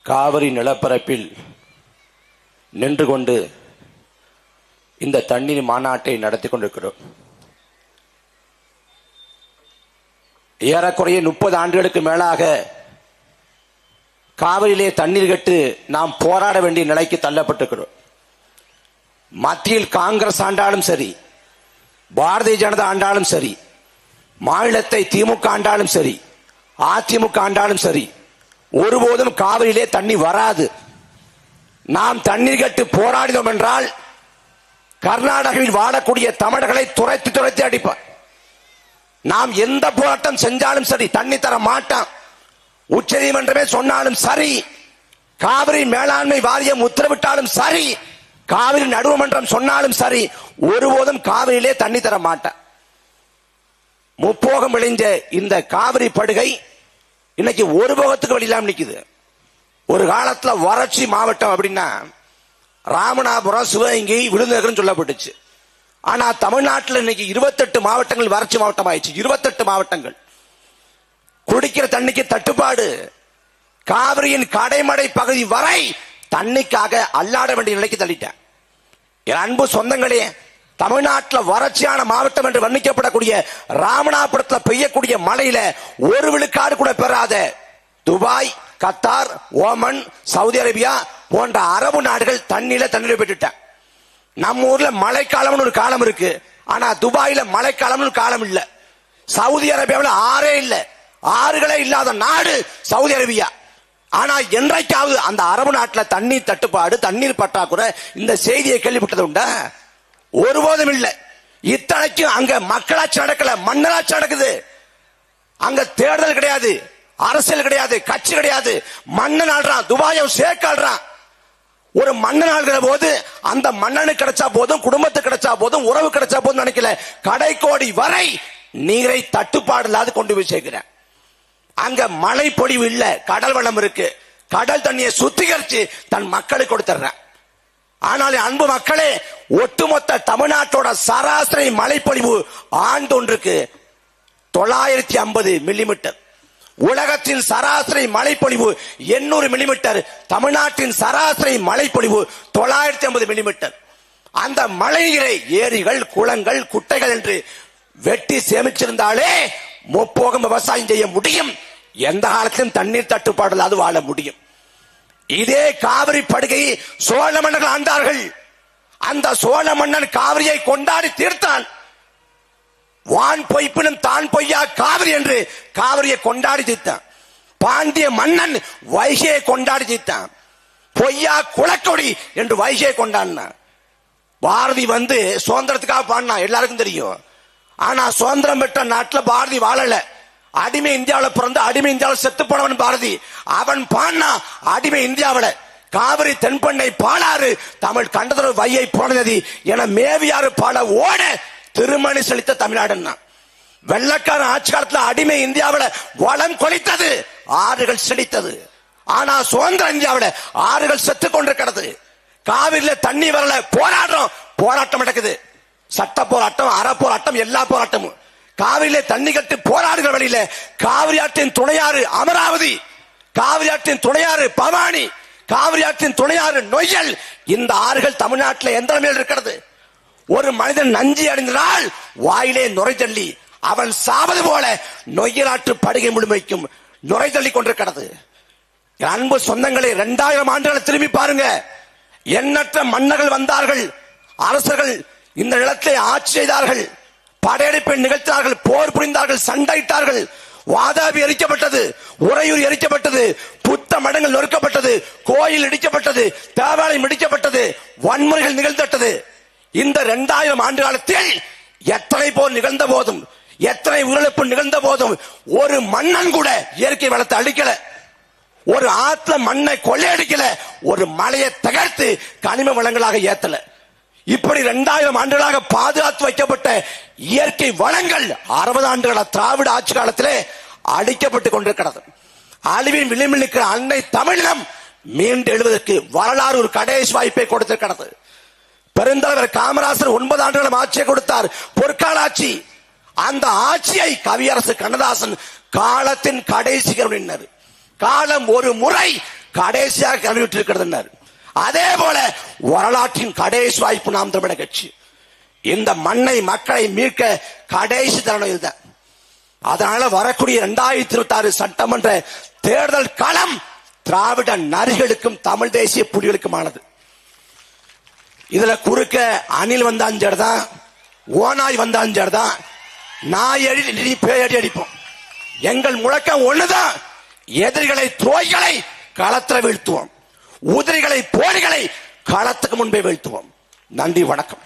காவிரி நிலப்பரப்பில் நின்று கொண்டு இந்த தண்ணீர் மாநாட்டை நடத்தி கொண்டிருக்கிறோம். ஏறக்குறைய 30 ஆண்டுகளுக்கு மேலாக காவிரியிலே தண்ணீர் கட்டு நாம் போராட வேண்டிய நிலைக்கு தள்ளப்பட்டிருக்கிறோம். மத்தியில் காங்கிரஸ் ஆண்டாலும் சரி, பாரதிய ஜனதா ஆண்டாலும் சரி, மாநிலத்தை திமுக ஆண்டாலும் சரி, அதிமுக ஆண்டாலும் சரி, ஒருபோதும் காவிரியிலே தண்ணி வராது. நாம் தண்ணீர் கட்டு போராடினோம் என்றால் கர்நாடகாவில் வாழக்கூடிய தமிழர்களை துரைத்து துரைத்து அடிப்பார். நாம் எந்த போராட்டம் செஞ்சாலும் சரி தண்ணி தர மாட்டான். உச்ச நீதிமன்றமே சொன்னாலும் சரி, காவிரி மேலாண்மை வாரியம் உத்தரவிட்டாலும் சரி, காவிரி நடுவமன்றம் சொன்னாலும் சரி, ஒருபோதும் காவிரியிலே தண்ணி தர மாட்டான். முப்போகம் விளைஞ்ச இந்த காவிரி படுகை இன்னைக்கு ஒரு போகத்துக்கு வெளியிலாம் நிக்குது. ஒரு காலத்துல வறட்சி மாவட்டம் அப்படின்னா ராமநாதபுரம், சிவகங்கை, விருதுநகர் சொல்லப்பட்டுச்சு. ஆனா தமிழ்நாட்டில் இன்னைக்கு 28 மாவட்டங்கள் வறட்சி மாவட்டம் ஆயிடுச்சு. 28 மாவட்டங்கள். குடிக்கிற தண்ணிக்கு தட்டுப்பாடு. காவிரியின் கடைமடை பகுதி வரை தண்ணிக்காக அல்லாட வேண்டிய நிலைக்கு தள்ளிட்டேன். என் அன்பு சொந்தங்களே, தமிழ்நாட்டில் வறட்சியான மாவட்டம் என்று வர்ணிக்கப்படக்கூடிய ராமநாதபுரத்தில் பெய்யக்கூடிய மழையில ஒரு விழுக்காடு கூட பெறாத Dubai, Qatar, Oman, Saudi Arabia போன்ற அரபு நாடுகள் தண்ணீரை பெற்றுட்டாங்க. நம்ம ஊர்ல மழைக்காலம்னு ஒரு காலம் இருக்கு. ஆனா துபாயில மழைக்காலம்னு ஒரு காலம் இல்ல. சவுதி அரேபியாவில் ஆறே இல்ல. ஆறுகளே இல்லாத நாடு சவுதி அரேபியா. ஆனா என்றைக்காவது அந்த அரபு நாட்டில் தண்ணீர் தட்டுப்பாடு, தண்ணீர் பற்றாக்குறை இந்த செய்தியை கேள்விப்பட்டது உண்டா? ஒருபோதும் இல்லை. இத்தனைக்கும் அங்க மக்களாட்சி நடக்கல, மன்னராட்சி நடக்குது. அங்க தேர்தல் கிடையாது, அரசியல் கிடையாது, கட்சி கிடையாது. மன்னன் ஆள்றான், துபாயை ஷேக் ஆள்றான். ஒரு மன்னன் ஆள்கிற போது அந்த மன்னனுக்கு கிடைச்சா போதும், குடும்பத்துக்கு கிடைச்சா போதும், உறவு கிடைச்சா போதும் நினைக்கல. கடைக்கோடி வரை நீரை தட்டுப்பாடு இல்லாது கொண்டு போய் சேர்க்கிறேன். அங்க மழை பொழிவு இல்ல, கடல் வளம் இருக்கு. கடல் தண்ணியை சுத்திகரிச்சு தன் மக்களுக்கு கொடுத்துறேன். ஆனால் அன்பு மக்களே, ஒட்டுமொத்த தமிழ்நாட்டோட சராசரி மழைப்பொழிவு ஆண்டொன்றுக்கு 950 மில்லிமீட்டர். உலகத்தின் சராசரி மழைப்பொழிவு 800 மில்லிமீட்டர். தமிழ்நாட்டின் சராசரி மழைப்பொழிவு 950 மில்லிமீட்டர். அந்த மழைநீரை ஏரிகள், குளங்கள், குட்டைகள் என்று வெட்டி சேமிச்சிருந்தாலே முப்போகம் விவசாயம் செய்ய முடியும். எந்த காலத்திலும் தண்ணீர் தட்டுப்பாடு இல்லாது வாழ முடியும். இதே காவிரி படுகையை சோழ மன்னர்கள் ஆண்டார்கள். அந்த சோழ மன்னன் காவிரியை கொண்டாடி தீர்த்தான். வான் பொய்ப்பினும் தான் பொய்யா காவிரி என்று காவிரியை கொண்டாடி தீர்த்தான். பாண்டிய மன்னன் வைகையை கொண்டாடி தீர்த்தான். பொய்யா குளக்கொடி என்று வைகையை கொண்டாடினான். பாரதி சுதந்திரத்துக்காக பாடினான், எல்லாருக்கும் தெரியும். ஆனா சுதந்திரம் பெற்ற நாட்டில் பாரதி வாழல. அடிமை இந்தியாவில் பிறந்த அடிமை இந்தியாவில் செத்து போனவன் பாரதி. அவன் பாடினா அடிமை இந்தியாவில் காவிரி தென்பண்ணை பாலாறு தமிழ் கண்டதொரு வையை போனது என மேவியாறு பாட ஓட திருமணி செலுத்த தமிழ்நாடு. வெள்ளக்காரன் ஆட்சி காலத்தில் அடிமை இந்தியாவில் வளம் கொளித்தது, ஆறுகள் செழித்தது. ஆனா சுதந்திர இந்தியாவில் ஆறுகள் செத்து கொண்டிருக்கிறது. காவிரியில தண்ணி வரல, போராடுறோம். போராட்டம் நடக்குது. சட்ட போராட்டம், அற போராட்டம், எல்லா போராட்டமும். காவிரியிலே தண்ணி கட்டு போராடுகிற வழியில காவிரி ஆற்றின் துணையாறு அமராவதி, காவிரி ஆற்றின் துணையாறு பவானி, காவிரி ஆற்றின் துணையாறு நொய்யல், இந்த ஆறுகள் தமிழ்நாட்டில் எந்த நிலையில் இருக்கிறது? ஒரு மனிதன் நஞ்சி அடைந்தால் வாயிலே நுரை தள்ளி அவன் சாவது போல நொய்யல் ஆற்று படுகை முழுமைக்கும் நுரை தள்ளி கொண்டிருக்கிறது. அன்பு சொந்தங்களை 2000 ஆண்டுகளை திரும்பி பாருங்க. எண்ணற்ற மன்னர்கள் வந்தார்கள், அரசர்கள் இந்த நிலத்தை ஆட்சி செய்தார்கள், படையெடுப்பை நிகழ்த்தார்கள், போர் புரிந்தார்கள், சண்டையிட்டார்கள். வாதாபி எரிக்கப்பட்டது, உறையூர் எரிக்கப்பட்டது, புத்த மடங்கள் நொறுக்கப்பட்டது, கோயில் இடிக்கப்பட்டது, தேவாலயம் இடிக்கப்பட்டது, வன்முறைகள் நிகழ்த்தப்பட்டது. இந்த 2000 ஆண்டு காலத்தில் எத்தனை போர் நிகழ்ந்த போதும், எத்தனை உயிரிழப்பு நிகழ்ந்த போதும் ஒரு மன்னன் கூட இயற்கை வளத்தை அழிக்கல, ஒரு ஆத்துல மண்ணை கொள்ளையடிக்கல, ஒரு மலையை தகர்த்து கனிம வளங்களாக ஏத்தல. இப்படி 2000 ஆண்டுகளாக பாதுகாத்து வைக்கப்பட்ட இயற்கை வளங்கள் 60 ஆண்டுகள திராவிட ஆட்சி காலத்திலே அழிக்கப்பட்டுக் கொண்டிருக்கிறது. அழிவின் விளிம்பில் இருக்கிற அன்னை தமிழினம் மீண்டு எழுவதற்கு வரலாறு ஒரு கடைசி வாய்ப்பை கொடுத்திருக்கிறது. பெருந்தலைவர் காமராசர் 9 ஆண்டுகளும் ஆட்சியை கொடுத்தார், பொற்கால ஆட்சி. அந்த ஆட்சியை கவியரசு கண்ணதாசன் காலத்தின் கடைசி காலம் ஒரு முறை கடைசியாக கழுவிட்டு இருக்கிறது. அதே போல வரலாற்றின் கடைசி வாய்ப்பு நாம் தமிழர் கட்சி. இந்த மண்ணை மக்களை மீட்க கடைசி தருணம் இதுதான். அதனால வரக்கூடிய 2026 சட்டமன்ற தேர்தல் களம் திராவிட நரிகளுக்கும் தமிழ் தேசிய புலிகளுக்குமானது. இதுல குறுக்க அணில் வந்தாலும் சரிதான், ஓநாய் வந்தாலும் சரிதான், நாய் அடி பேயடி அடிப்போம். எங்கள் முழக்கம் ஒண்ணுதான், எதிரிகளை துரோகிகளை களத்தில் வீழ்த்துவோம், உதிரிகளை போரிகளை களத்துக்கு முன்பே வீழ்த்துவோம். நன்றி, வணக்கம்.